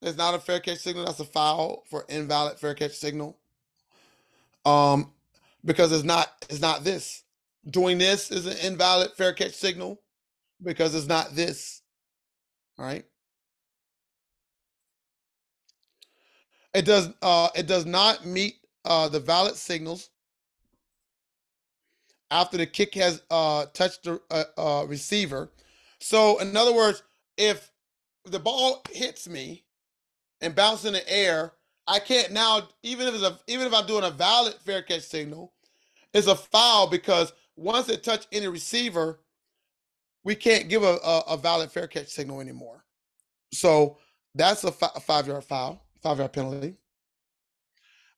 is not a fair catch signal. That's a foul for invalid fair catch signal. Because it's not this. Doing this is an invalid fair catch signal because it's not this. All right. It does not meet the valid signals after the kick has touched the receiver. So in other words, if the ball hits me and bounces in the air, I can't now, even if I'm doing a valid fair catch signal, it's a foul because once it touched any receiver, we can't give a valid fair catch signal anymore. So that's a 5-yard foul, 5-yard penalty.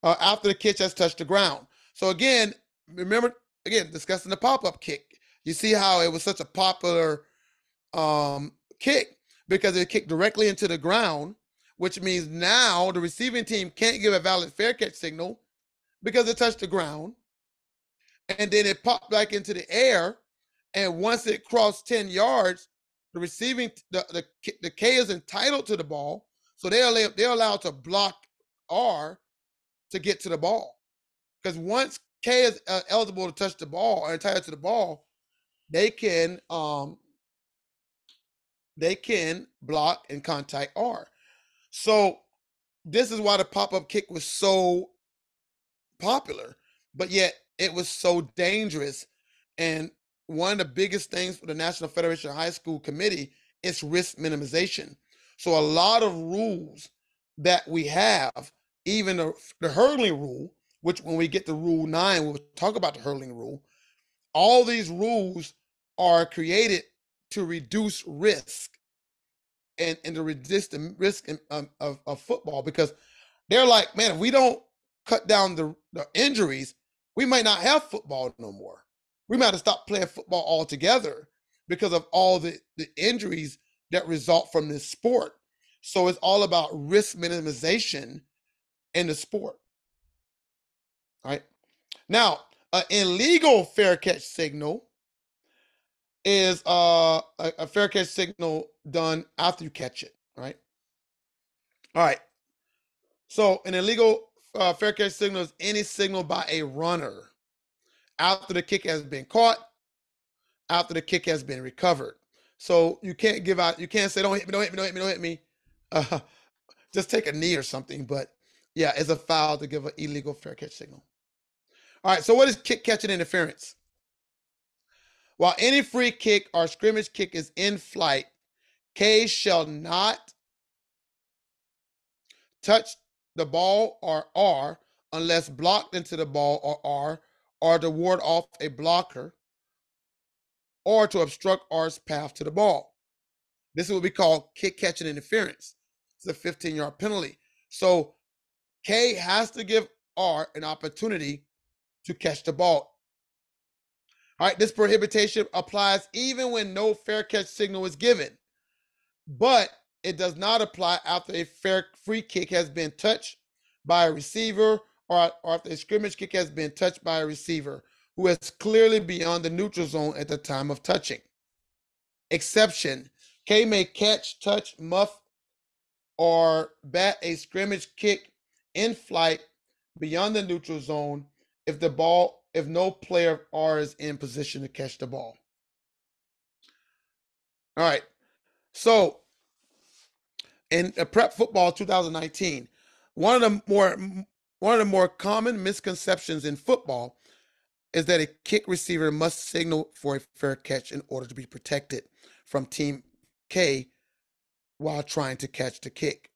After the kick has touched the ground. So again, remember, discussing the pop-up kick. You see how it was such a popular kick because it kicked directly into the ground, which means now the receiving team can't give a valid fair catch signal because it touched the ground. And then it popped back into the air. And once it crossed 10 yards, the receiving, the K is entitled to the ball. So they're allowed to block R to get to the ball. Because once K is eligible to touch the ball or entitled to the ball, they can block and contact R. So this is why the pop-up kick was so popular, but yet it was so dangerous. And one of the biggest things for the National Federation of High School Committee is risk minimization. So a lot of rules that we have, even the hurdling rule, which when we get to Rule 9, we'll talk about the hurdling rule. All these rules are created to reduce risk and to reduce the risk of football, because they're like, man, if we don't cut down the injuries, we might not have football no more. We might have stopped playing football altogether because of all the injuries that result from this sport. So it's all about risk minimization in the sport. All right. Now, an illegal fair catch signal is a fair catch signal done after you catch it. Right. All right. So an illegal fair catch signal is any signal by a runner after the kick has been caught, after the kick has been recovered. So you can't say, don't hit me, don't hit me, don't hit me, don't hit me. Just take a knee or something. But yeah, it's a foul to give an illegal fair catch signal. All right, so what is kick catching interference? While any free kick or scrimmage kick is in flight, K shall not touch the ball or R unless blocked into the ball or R, or to ward off a blocker, or to obstruct R's path to the ball. This is what we call kick catching interference. It's a 15-yard penalty. So K has to give R an opportunity to catch the ball. All right, this prohibition applies even when no fair catch signal is given, but it does not apply after a free kick has been touched by a receiver, or after a scrimmage kick has been touched by a receiver who is clearly beyond the neutral zone at the time of touching. Exception: K may catch, touch, muff, or bat a scrimmage kick in flight beyond the neutral zone if no player of R is in position to catch the ball. All right. So in Prep Football 2019, one of the more common misconceptions in football is that a kick receiver must signal for a fair catch in order to be protected from Team K while trying to catch the kick.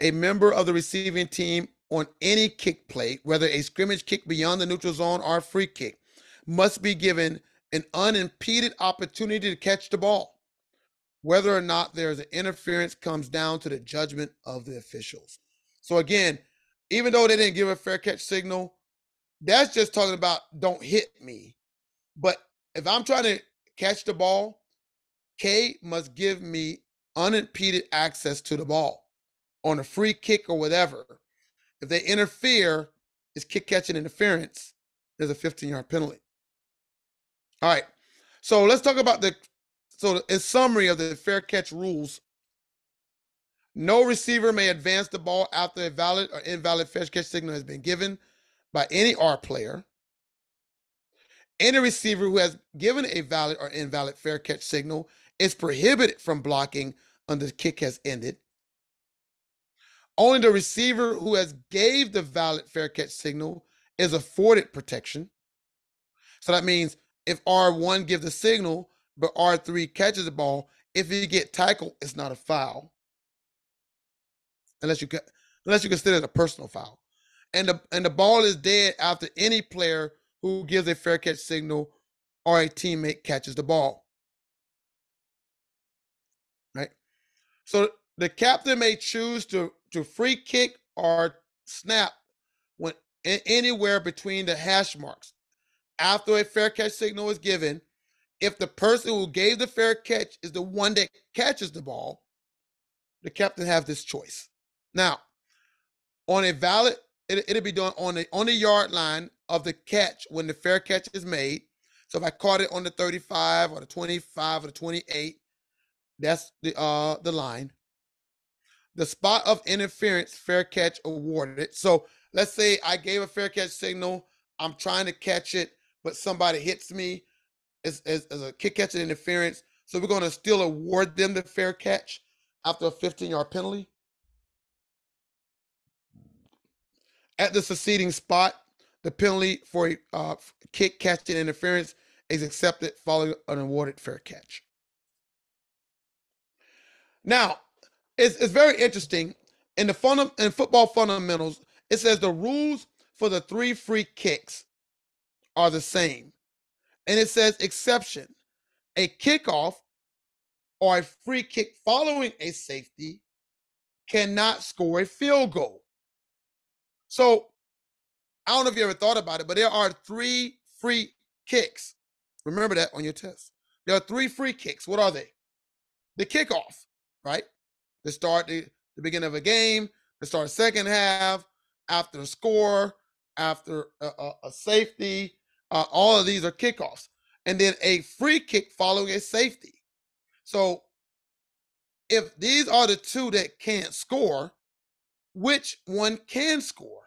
A member of the receiving team on any kick play, whether a scrimmage kick beyond the neutral zone or a free kick, must be given an unimpeded opportunity to catch the ball. Whether or not there's an interference comes down to the judgment of the officials. So again, even though they didn't give a fair catch signal, that's just talking about don't hit me. But if I'm trying to catch the ball, K must give me unimpeded access to the ball on a free kick or whatever. If they interfere, it's kick catching interference. There's a 15-yard penalty. All right. So let's talk about in summary of the fair catch rules. No receiver may advance the ball after a valid or invalid fair catch signal has been given by any R player. Any receiver who has given a valid or invalid fair catch signal is prohibited from blocking until the kick has ended. Only the receiver who has gave the valid fair catch signal is afforded protection. So that means if R1 gives the signal, but R3 catches the ball, if you get tackled, it's not a foul. Unless you consider it a personal foul. And the ball is dead after any player who gives a fair catch signal or a teammate catches the ball. Right? So the captain may choose to free kick or snap when anywhere between the hash marks after a fair catch signal is given. If the person who gave the fair catch is the one that catches the ball, the captain has this choice. Now, on a valid, it'll be done on the yard line of the catch when the fair catch is made. So if I caught it on the 35 or the 25 or the 28, that's the line. The spot of interference, fair catch awarded. So let's say I gave a fair catch signal. I'm trying to catch it, but somebody hits me as a kick catching interference. So we're going to still award them the fair catch after a 15-yard penalty. At the succeeding spot, the penalty for a kick catching interference is accepted following an awarded fair catch. Now, it's very interesting. In football fundamentals, it says the rules for the 3 free kicks are the same. And it says exception: a kickoff or a free kick following a safety cannot score a field goal. So I don't know if you ever thought about it, but there are 3 free kicks. Remember that on your test. There are 3 free kicks. What are they? The kickoff, right? To start the beginning of a game, to start a second half, after a score, after a safety. All of these are kickoffs. And then a free kick following a safety. So if these are the 2 that can't score, which one can score?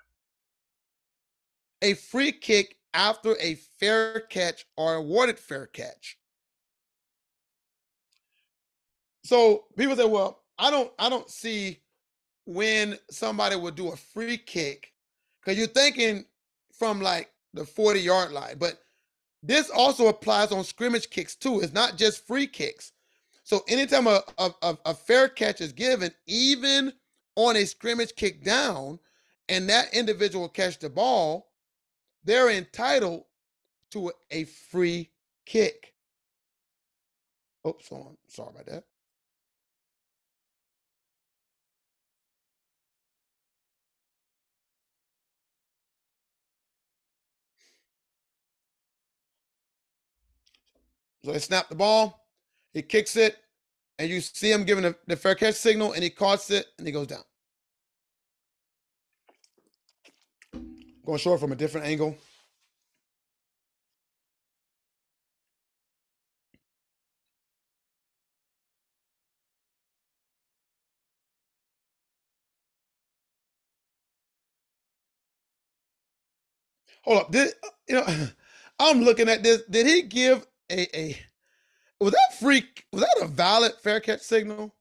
A free kick after a fair catch or awarded fair catch. So people say, well, I don't see when somebody would do a free kick, because you're thinking from like the 40-yard line. But this also applies on scrimmage kicks too. It's not just free kicks. So anytime a fair catch is given, even on a scrimmage kick down, and that individual catch the ball, they're entitled to a free kick. Oops, hold on. Sorry about that. So they snap the ball, he kicks it, and you see him giving the fair catch signal, and he caught it, and he goes down. Going short from a different angle. Hold up. I'm looking at this. Did he give a was that free? Was that a valid fair catch signal?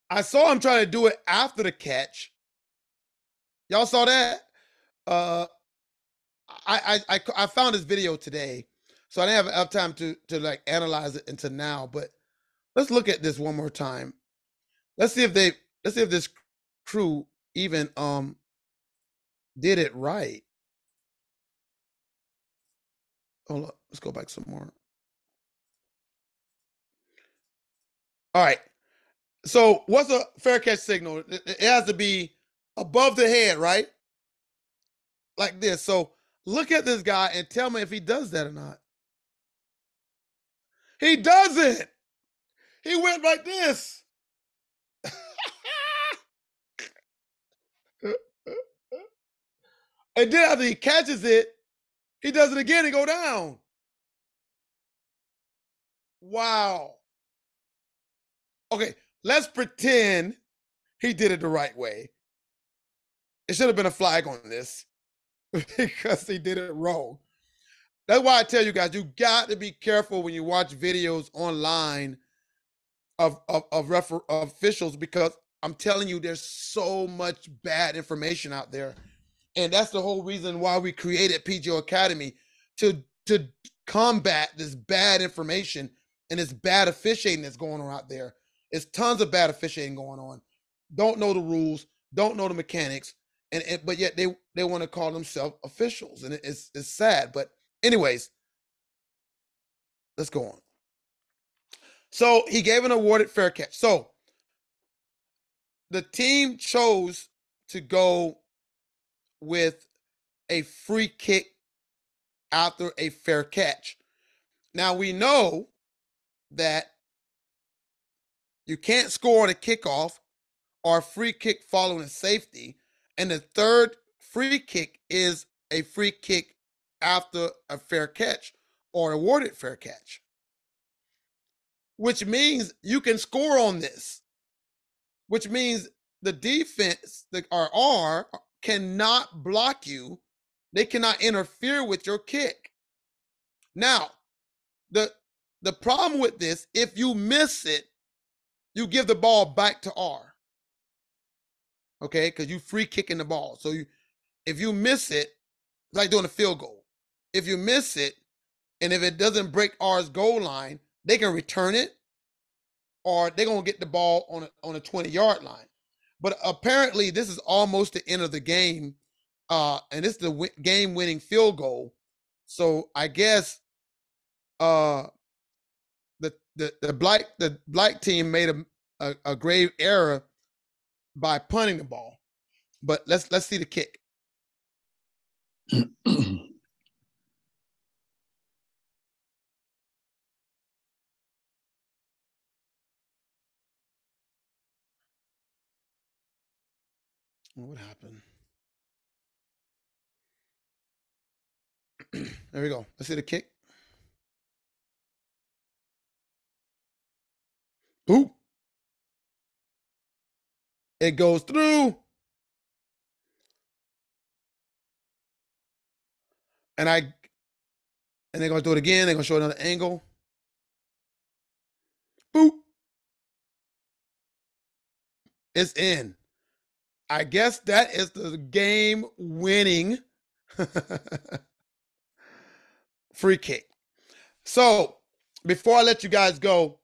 I saw him trying to do it after the catch. Y'all saw that? I found this video today, so I didn't have enough time to like analyze it until now. But let's look at this one more time. Let's see if this crew even did it right. Hold up, let's go back some more. All right. So what's a fair catch signal? It has to be above the head, right? Like this. So look at this guy and tell me if he does that or not. He doesn't. He went like this. And then after he catches it, he does it again and go down. Wow. Okay, let's pretend he did it the right way. It should have been a flag on this because he did it wrong. That's why I tell you guys, you got to be careful when you watch videos online of officials, because I'm telling you, there's so much bad information out there. And that's the whole reason why we created PGO Academy, to combat this bad information and this bad officiating that's going on out there. It's tons of bad officiating going on. Don't know the rules, don't know the mechanics, but yet they want to call themselves officials, and it's sad. But anyways, let's go on. So he gave an awarded fair catch. So the team chose to go with a free kick after a fair catch. Now we know that you can't score on a kickoff or a free kick following a safety. And the third free kick is a free kick after a fair catch or awarded fair catch, which means you can score on this, which means the defense, the R, cannot block you. They cannot interfere with your kick. Now, the problem with this, if you miss it, you give the ball back to R. Okay, because you free kicking the ball. So if you miss it, it's like doing a field goal. If you miss it, and if it doesn't break R's goal line, they can return it, or they're gonna get the ball on a 20-yard line. But apparently, this is almost the end of the game, and this is the game-winning field goal. So I guess the black team made a grave error by punting the ball. But let's see the kick. What happened? There we go. Let's see the kick. Boop. It goes through. And they're gonna do it again. They're gonna show another angle. Boop. It's in. I guess that is the game-winning free kick. So before I let you guys go,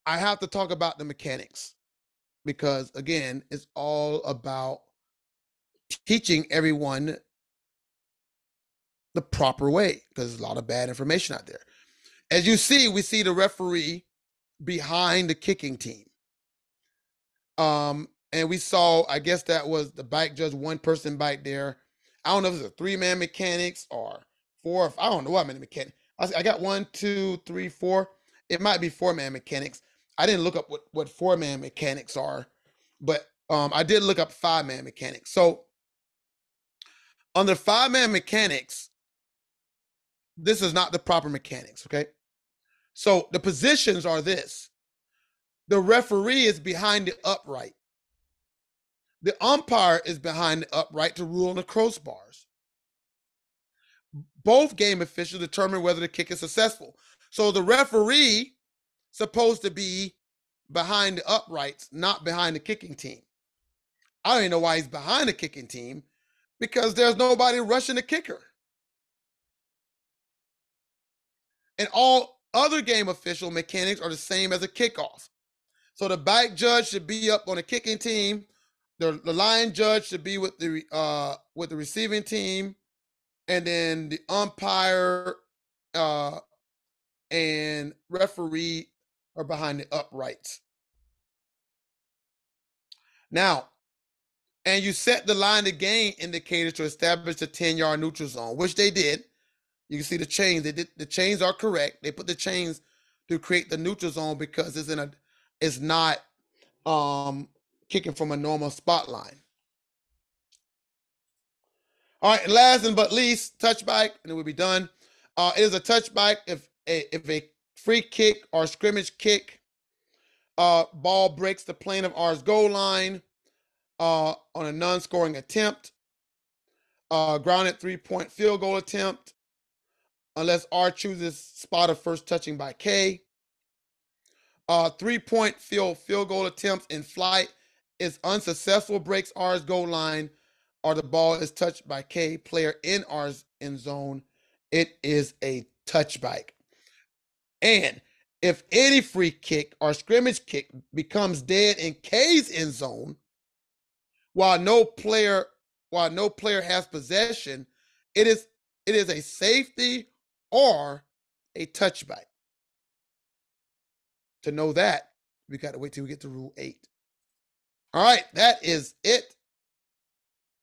I have to talk about the mechanics because, again, it's all about teaching everyone the proper way because there's a lot of bad information out there. As you see, we see the referee behind the kicking team. And we saw, I guess that was the bike judge, one person back there. I don't know if it's a 3-man mechanics or 4. I don't know what many mechanics. I got 1, 2, 3, 4. It might be 4-man mechanics. I didn't look up what 4-man mechanics are, but I did look up 5-man mechanics. So under 5-man mechanics, this is not the proper mechanics, okay? So the positions are this. The referee is behind the upright. The umpire is behind the upright to rule on the crossbars. Both game officials determine whether the kick is successful. So the referee supposed to be behind the uprights, not behind the kicking team. I don't even know why he's behind the kicking team because there's nobody rushing the kicker. And all other game official mechanics are the same as a kickoff. So the back judge should be up on the kicking team. The line judge should be with the receiving team, and then the umpire and referee are behind the uprights. Now, and you set the line of gain indicator to establish the 10-yard neutral zone, which they did. You can see the chains. They did. The chains are correct. They put the chains to create the neutral zone because it's not kicking from a normal spot line. All right, last but least, touchback, and it will be done. It is a touchback if a free kick or scrimmage kick ball breaks the plane of R's goal line on a non-scoring attempt, grounded 3-point field goal attempt, unless R chooses spot of first touching by K. 3-point field goal attempts in flight is unsuccessful, breaks R's goal line, or the ball is touched by K player in R's end zone. It is a touchback. And if any free kick or scrimmage kick becomes dead in K's end zone, while no player has possession, it is a safety or a touchback. To know that, we got to wait till we get to Rule 8. All right, that is it.